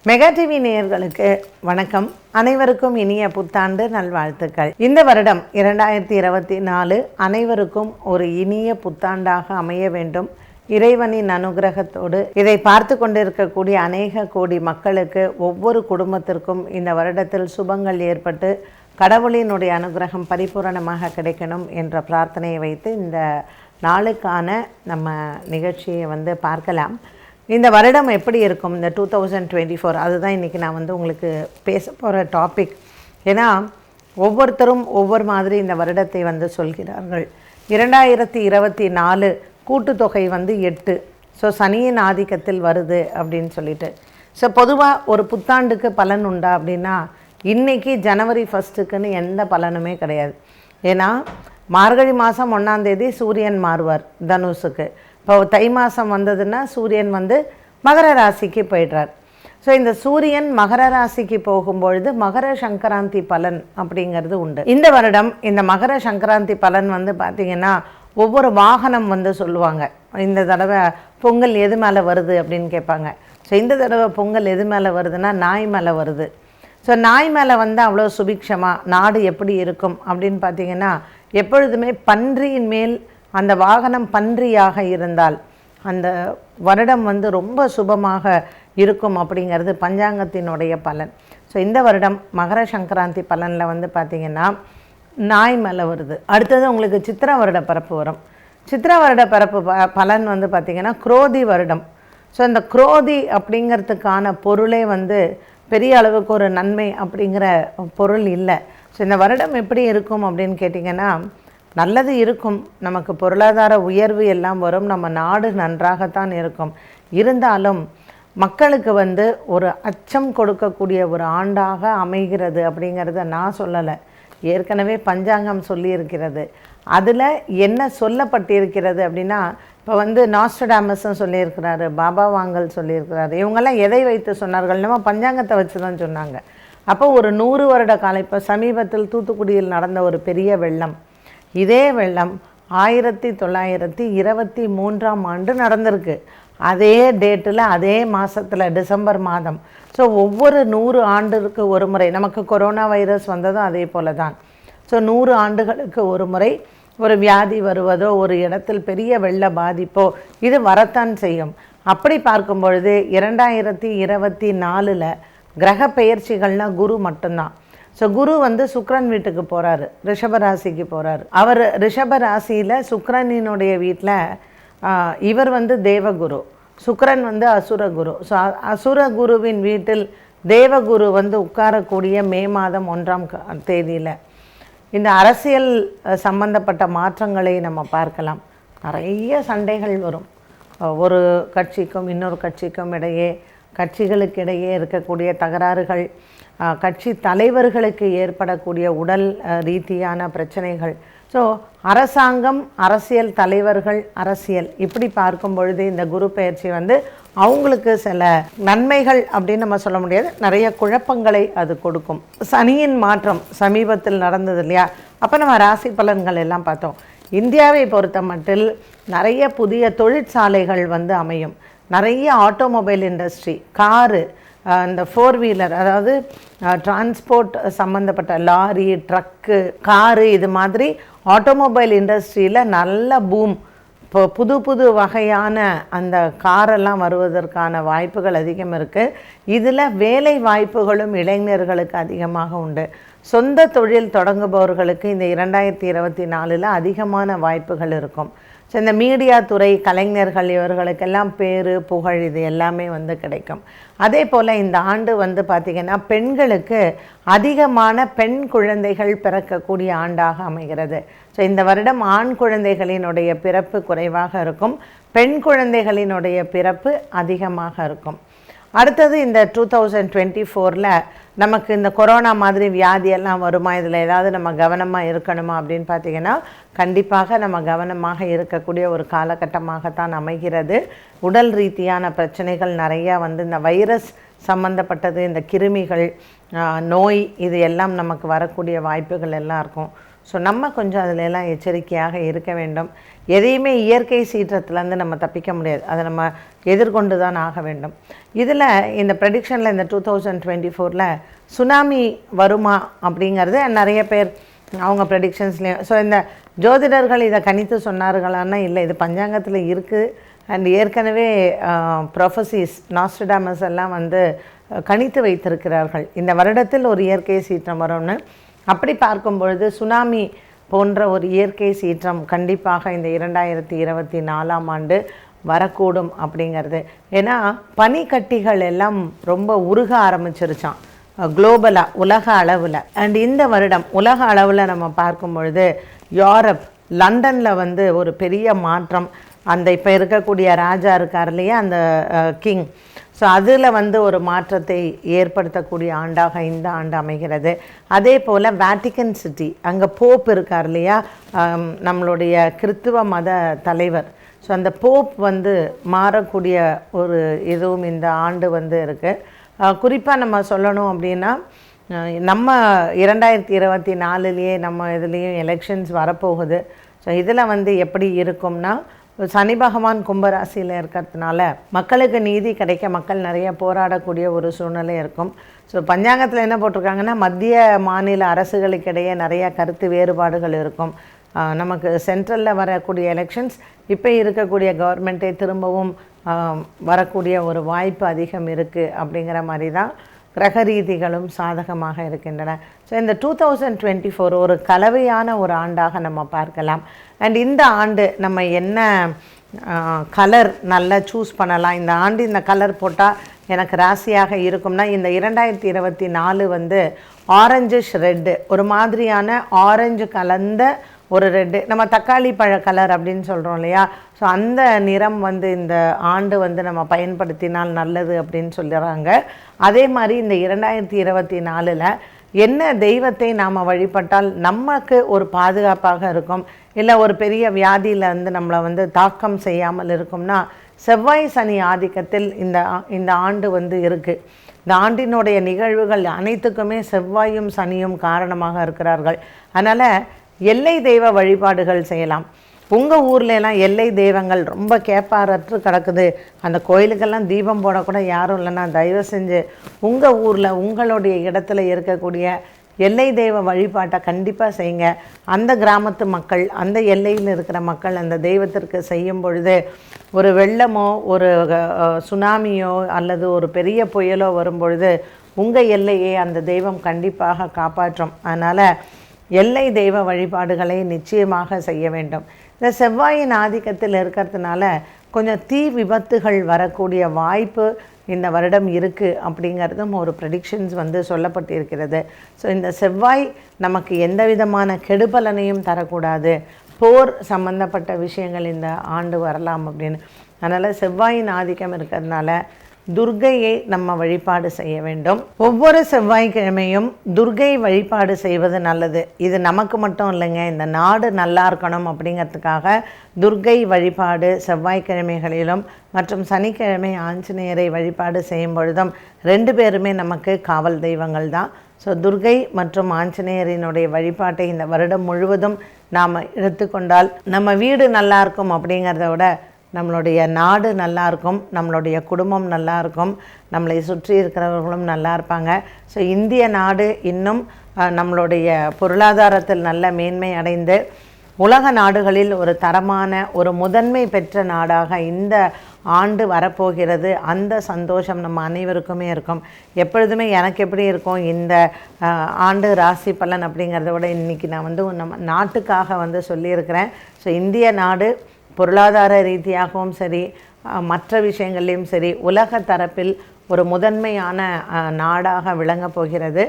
Mega TV நேயர்களுக்கு வணக்கம். அனைவருக்கும் இனிய புத்தாண்டு நல்வாழ்த்துக்கள். இந்த வருடம் 2024 அனைவருக்கும் ஒரு இனிய புத்தாண்டாக அமைய வேண்டும். இறைவனின் அனுகிரகத்தோடு இதை பார்த்து கொண்டிருக்கக்கூடிய அநேக கோடி மக்களுக்கு, ஒவ்வொரு குடும்பத்திற்கும் இந்த வருடத்தில் சுபங்கள் ஏற்பட்டு கடவுளினுடைய அனுகிரகம் பரிபூரணமாக கிடைக்கணும் என்ற பிரார்த்தனையை வைத்து இந்த நாளுக்கான நம்ம நிகழ்ச்சியை பார்க்கலாம். இந்த வருடம் எப்படி இருக்கும், இந்த 2024, அதுதான் இன்றைக்கி நான் உங்களுக்கு பேச போகிற டாபிக். ஏன்னா ஒவ்வொருத்தரும் ஒவ்வொரு மாதிரி இந்த வருடத்தை சொல்கிறார்கள். 2024 கூட்டுத்தொகை 8. ஸோ சனியின் ஆதிக்கத்தில் வருது அப்படின்னு சொல்லிட்டு. ஸோ பொதுவாக ஒரு புத்தாண்டுக்கு பலன் உண்டா அப்படின்னா, இன்றைக்கி ஜனவரி 1க்குன்னு எந்த பலனுமே கிடையாது. ஏன்னா மார்கழி மாதம் 1ஆம் தேதி சூரியன் மாறுவார் தனுசுக்கு. இப்போ தை மாதம் வந்ததுன்னா சூரியன் மகர ராசிக்கு போய்ட்றார். ஸோ இந்த சூரியன் மகர ராசிக்கு போகும்பொழுது மகர சங்கராந்தி பலன் அப்படிங்கிறது உண்டு. இந்த வருடம் இந்த மகர சங்கராந்தி பலன் பார்த்திங்கன்னா, ஒவ்வொரு வாகனம் சொல்லுவாங்க. இந்த தடவை பொங்கல் எது மேலே வருது அப்படின்னு கேட்பாங்க. ஸோ இந்த தடவை பொங்கல் எது மேலே வருதுன்னா நாய் மேலே வருது. ஸோ நாய் மேலே அவ்வளோ சுபிக்ஷமாக நாடு எப்படி இருக்கும் அப்படின்னு பார்த்திங்கன்னா, எப்பொழுதுமே பன்றியின் மேல் அந்த வாகனம் பன்றியாக இருந்தால் அந்த வருடம் ரொம்ப சுபமாக இருக்கும் அப்படிங்கிறது பஞ்சாங்கத்தினுடைய பலன். ஸோ இந்த வருடம் மகர சங்கராந்தி பலனில் பார்த்திங்கன்னா நாய் மேலே வருது. அடுத்தது உங்களுக்கு சித்திரை வருட பிறப்பு வரும். சித்திரை வருட பிறப்பு பலன் பார்த்திங்கன்னா குரோதி வருடம். ஸோ இந்த குரோதி அப்படிங்கிறதுக்கான பொருளே பெரிய அளவுக்கு ஒரு நன்மை அப்படிங்கிற பொருள் இல்லை. ஸோ இந்த வருடம் எப்படி இருக்கும் அப்படின்னு கேட்டிங்கன்னா, நல்லது இருக்கும். நமக்கு பொருளாதார உயர்வு எல்லாம் வரும். நம்ம நாடு நன்றாகத்தான் இருக்கும். இருந்தாலும் மக்களுக்கு ஒரு அச்சம் கொடுக்கக்கூடிய ஒரு ஆண்டாக அமைகிறது அப்படிங்கிறத நான் சொல்லலை. ஏற்கனவே பஞ்சாங்கம் சொல்லியிருக்கிறது. அதில் என்ன சொல்லப்பட்டிருக்கிறது அப்படின்னா, இப்போ நாஸ்ட்ரடாமஸ்ன்னு சொல்லியிருக்கிறாரு, பாபா வாங்கல் சொல்லியிருக்கிறாரு. இவங்கெல்லாம் எதை வைத்து சொன்னார்கள்? நம்ம பஞ்சாங்கத்தை வச்சு தான் சொன்னாங்க. அப்போ ஒரு 100 வருட காலம், இப்போ சமீபத்தில் தூத்துக்குடியில் நடந்த ஒரு பெரிய வெள்ளம், இதே வெள்ளம் 1923ஆம் ஆண்டு நடந்திருக்கு. அதே டேட்டில் அதே மாதத்தில் டிசம்பர் மாதம். ஸோ ஒவ்வொரு 100 ஆண்டுக்கு ஒரு முறை, நமக்கு கொரோனா வைரஸ் வந்ததும் அதே போல தான். ஸோ 100 ஆண்டுகளுக்கு ஒரு முறை ஒரு வியாதி வருவதோ, ஒரு இடத்தில் பெரிய வெள்ள பாதிப்போ இது வரத்தான் செய்யும். அப்படி பார்க்கும் பொழுது 2024 கிரக பெயர்ச்சிகள்னால் குரு மட்டும்தான். ஸோ குரு சுக்கிரன் வீட்டுக்கு போகிறாரு, ரிஷபராசிக்கு போகிறாரு. அவர் ரிஷபராசியில் சுக்கிரனினுடைய வீட்டில் இவர் தேவகுரு, சுக்கிரன் அசுரகுரு. ஸோ அசுரகுருவின் வீட்டில் தேவகுரு உட்காரக்கூடிய மே மாதம் 1ஆம் தேதியில் இந்த அரசியல் சம்பந்தப்பட்ட மாற்றங்களை நம்ம பார்க்கலாம். நிறைய சண்டைகள் வரும். ஒரு கட்சிக்கும் இன்னொரு கட்சிக்கும் இடையே, கட்சிகளுக்கிடையே இருக்கக்கூடிய தகராறுகள், கட்சி தலைவர்களுக்கு ஏற்படக்கூடிய உடல் ரீதியான பிரச்சனைகள். ஸோ அரசாங்கம், அரசியல் தலைவர்கள், அரசியல் இப்படி பார்க்கும் பொழுது இந்த குரு பயிற்சி அவங்களுக்கு சில நன்மைகள் அப்படின்னு நம்ம சொல்ல முடியாது, நிறைய குழப்பங்களை அது கொடுக்கும். சனியின் மாற்றம் சமீபத்தில் நடந்தது இல்லையா? அப்போ நம்ம ராசி பலன்கள் எல்லாம் பார்த்தோம். இந்தியாவை பொறுத்த மட்டில் நிறைய புதிய தொழிற்சாலைகள் அமையும். நிறைய ஆட்டோமொபைல் இண்டஸ்ட்ரி, காரு, இந்த 4 வீலர், அதாவது டிரான்ஸ்போர்ட் சம்மந்தப்பட்ட லாரி, ட்ரக்கு, காரு, இது மாதிரி ஆட்டோமொபைல் இண்டஸ்ட்ரியில் நல்ல பூம். இப்போ புது புது வகையான அந்த காரெல்லாம் வருவதற்கான வாய்ப்புகள் அதிகம் இருக்குது. இதில் வேலை வாய்ப்புகளும் இளைஞர்களுக்கு அதிகமாக உண்டு. சொந்த தொழில் தொடங்குபவர்களுக்கு இந்த 2024 அதிகமான வாய்ப்புகள் இருக்கும். ஸோ இந்த மீடியா துறை, கலைஞர்கள், இவர்களுக்கெல்லாம் பேர் புகழ் இது எல்லாமே கிடைக்கும். அதே போல் இந்த ஆண்டு பார்த்திங்கன்னா பெண்களுக்கு அதிகமான பெண் குழந்தைகள் பிறக்கக்கூடிய ஆண்டாக அமைகிறது. ஸோ இந்த வருடம் ஆண் குழந்தைகளினுடைய பிறப்பு குறைவாக இருக்கும், பெண் குழந்தைகளினுடைய பிறப்பு அதிகமாக இருக்கும். அடுத்தது இந்த 2024 நமக்கு இந்த கொரோனா மாதிரி வியாதியெல்லாம் வருமா, இதில் ஏதாவது நம்ம கவனமாக இருக்கணுமா அப்படின்னு பார்த்திங்கன்னா, கண்டிப்பாக நம்ம கவனமாக இருக்கக்கூடிய ஒரு காலகட்டமாகத்தான் அமைகிறது. உடல் ரீதியான பிரச்சனைகள் நிறையா இந்த வைரஸ் சம்மந்தப்பட்டது, இந்த கிருமிகள், நோய், இது எல்லாம் நமக்கு வரக்கூடிய வாய்ப்புகள் எல்லாம் இருக்கும். ஸோ நம்ம கொஞ்சம் அதில் எல்லாம் எச்சரிக்கையாக இருக்க வேண்டும். எதையுமே இயற்கை சீற்றத்துலேருந்து நம்ம தப்பிக்க முடியாது, அதை நம்ம எதிர்கொண்டு தான் ஆக வேண்டும். இதில் இந்த ப்ரெடிக்ஷனில் இந்த 2024 சுனாமி வருமா அப்படிங்கிறது நிறைய பேர் அவங்க ப்ரெடிக்ஷன்ஸ்லேயும். ஸோ இந்த ஜோதிடர்கள் இதை கணித்து சொன்னார்களான்னா இல்லை, இது பஞ்சாங்கத்தில் இருக்குது. அண்ட் ஏற்கனவே ப்ரொஃபஸிஸ் நாஸ்ட்ரடாமஸ் எல்லாம் வந்து கணித்து வைத்திருக்கிறார்கள் இந்த வருடத்தில் ஒரு இயற்கை சீற்றம் வரும்னு. அப்படி பார்க்கும் பொழுது சுனாமி போன்ற ஒரு இயற்கை சீற்றம் கண்டிப்பாக இந்த 2024ஆம் ஆண்டு வரக்கூடும் அப்படிங்கிறது. ஏன்னா பனிக்கட்டிகள் எல்லாம் ரொம்ப உருக ஆரம்பிச்சிருச்சான் குளோபலாக, உலக அளவில். அண்ட் இந்த வருடம் உலக அளவில் நம்ம பார்க்கும் பொழுது யூரோப், லண்டனில் வந்து ஒரு பெரிய மாற்றம். அந்த இப்போ இருக்கக்கூடிய ராஜா இருக்கார் இல்லையா, அந்த கிங், ஸோ அதில் வந்து ஒரு மாற்றத்தை ஏற்படுத்தக்கூடிய ஆண்டாக இந்த ஆண்டு அமைகிறது. அதே போல் வேட்டிக்கன் சிட்டி, அங்கே போப் இருக்கார் இல்லையா, நம்மளுடைய கிறித்துவ மத தலைவர். ஸோ அந்த போப் வந்து மாறக்கூடிய ஒரு இதுவும் இந்த ஆண்டு வந்து இருக்குது. குறிப்பாக நம்ம சொல்லணும் அப்படின்னா, நம்ம 2024 நம்ம இதுலேயும் எலெக்ஷன்ஸ் வரப்போகுது. ஸோ இதில் வந்து எப்படி இருக்கும்னா, சனி பகவான் கும்பராசியில் இருக்கிறதுனால மக்களுக்கு நீதி கிடைக்க மக்கள் நிறைய போராடக்கூடிய ஒரு சூழ்நிலை இருக்கும். ஸோ பஞ்சாங்கத்தில் என்ன போட்டிருக்காங்கன்னா, மத்திய மாநில அரசுகளுக்கிடையே நிறைய கருத்து வேறுபாடுகள் இருக்கும். நமக்கு சென்ட்ரலில் வரக்கூடிய எலெக்ஷன்ஸ் இப்போ இருக்கக்கூடிய கவர்மெண்ட்டே திரும்பவும் வரக்கூடிய ஒரு வாய்ப்பு அதிகம் இருக்குது அப்படிங்கிற மாதிரி தான் கிரக ரீதிகளும் சாதகமாக இருக்கின்றன. ஸோ இந்த 2024 ஒரு கலவையான ஒரு ஆண்டாக நம்ம பார்க்கலாம். அண்ட் இந்த ஆண்டு நம்ம என்ன கலர் நல்லா சூஸ் பண்ணலாம், இந்த ஆண்டு இந்த கலர் போட்டால் எனக்கு ராசியாக இருக்கும்னா, இந்த 2024 வந்து ஆரஞ்சிஷ் ரெட்டு, ஒரு மாதிரியான ஆரஞ்சு கலந்த ஒரு ரெட்டு, நம்ம தக்காளி பழ கலர் அப்படின்னு சொல்கிறோம் இல்லையா. ஸோ அந்த நிறம் வந்து இந்த ஆண்டு வந்து நம்ம பயன்படுத்தினால் நல்லது அப்படின்னு சொல்லுறாங்க. அதே மாதிரி இந்த 2024 என்ன தெய்வத்தை நாம் வழிபட்டால் நமக்கு ஒரு பாதுகாப்பாக இருக்கும், இல்லை ஒரு பெரிய வியாதியில் வந்து நம்மளை வந்து தாக்கம் செய்யாமல் இருக்கும்னா, செவ்வாய் சனி ஆதிக்கத்தில் இந்த ஆண்டு வந்து இருக்குது. இந்த ஆண்டினுடைய நிகழ்வுகள் அனைத்துக்குமே செவ்வாயும் சனியும் காரணமாக இருக்கிறார்கள். அதனால் எல்லை தெய்வ வழிபாடுகள் செய்யலாம். உங்கள் ஊர்லலாம் எல்லை தெய்வங்கள் ரொம்ப கேப்பாரற்று கிடக்குது, அந்த கோயிலுக்கெல்லாம் தீபம் போடக்கூட யாரும் இல்லைன்னா, தயவு செஞ்சு உங்கள் ஊரில் உங்களுடைய இடத்துல இருக்கக்கூடிய எல்லை தெய்வ வழிபாட்டை கண்டிப்பாக செய்யுங்க. அந்த கிராமத்து மக்கள், அந்த எல்லையில் இருக்கிற மக்கள் அந்த தெய்வத்திற்கு செய்யும் பொழுது ஒரு வெள்ளமோ ஒரு சுனாமியோ அல்லது ஒரு பெரிய புயலோ வரும்பொழுது உங்கள் எல்லையை அந்த தெய்வம் கண்டிப்பாக காப்பாற்றும். அதனால் எல்லை தெய்வ வழிபாடுகளை நிச்சயமாக செய்ய வேண்டும். இந்த செவ்வாயின் ஆதிக்கத்தில் இருக்கிறதுனால கொஞ்சம் தீ விபத்துகள் வரக்கூடிய வாய்ப்பு இந்த வருடம் இருக்குது அப்படிங்கிறதும் ஒரு ப்ரெடிக்ஷன்ஸ் வந்து சொல்லப்பட்டிருக்கிறது. ஸோ இந்த செவ்வாய் நமக்கு எந்த விதமான கெடுபலனையும் தரக்கூடாது, போர் சம்பந்தப்பட்ட விஷயங்கள் இந்த ஆண்டு வரலாம் அப்படின்னு. அதனால் செவ்வாயின் ஆதிக்கம் இருக்கிறதுனால துர்க்கையை நம்ம வழிபாடு செய்ய வேண்டும். ஒவ்வொரு செவ்வாய்க்கிழமையும் துர்க்கை வழிபாடு செய்வது நல்லது. இது நமக்கு மட்டும் இல்லைங்க, இந்த நாடு நல்லா இருக்கணும் அப்படிங்கிறதுக்காக துர்க்கை வழிபாடு செவ்வாய்க்கிழமைகளிலும் மற்றும் சனிக்கிழமை ஆஞ்சநேயரை வழிபாடு செய்யும் பொழுதும் 2 பேருமே நமக்கு காவல் தெய்வங்கள் தான். ஸோ துர்க்கை மற்றும் ஆஞ்சநேயரினுடைய வழிபாட்டை இந்த வருடம் முழுவதும் நாம் எடுத்துக்கொண்டால் நம்ம வீடு நல்லா இருக்கும் அப்படிங்கிறத விட நம்மளுடைய நாடு நல்லா இருக்கும், நம்மளுடைய குடும்பம் நல்லா இருக்கும், நம்மளை சுற்றி இருக்கிறவர்களும் நல்லா இருப்பாங்க. ஸோ இந்திய நாடு இன்னும் நம்மளுடைய பொருளாதாரத்தில் நல்ல மேன்மை அடைந்து உலக நாடுகளில் ஒரு தரமான ஒரு முதன்மை பெற்ற நாடாக இந்த ஆண்டு வரப்போகிறது. அந்த சந்தோஷம் நம்ம அனைவருக்குமே இருக்கும். எப்பொழுதுமே எனக்கு எப்படி இருக்கும் இந்த ஆண்டு ராசி பலன் அப்படிங்கிறத விட இன்றைக்கி நான் வந்து நம்ம நாட்டுக்காக வந்து சொல்லியிருக்கிறேன். ஸோ இந்திய நாடு பொருளாதார ரீதியாகவும் சரி, மற்ற விஷயங்கள்லேயும் சரி, உலக தரப்பில் ஒரு முதன்மையான நாடாக விளங்கப் போகிறது.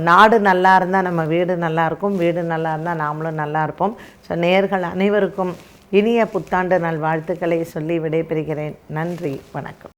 நாடு நல்லா இருந்தால் நம்ம வீடு நல்லா இருக்கும், வீடு நல்லா இருந்தால் நாமளும் நல்லா இருப்போம். ஸோ நேயர்கள் அனைவருக்கும் இனிய புத்தாண்டு நல்வாழ்த்துக்களை சொல்லி விடைபெறுகிறேன். நன்றி, வணக்கம்.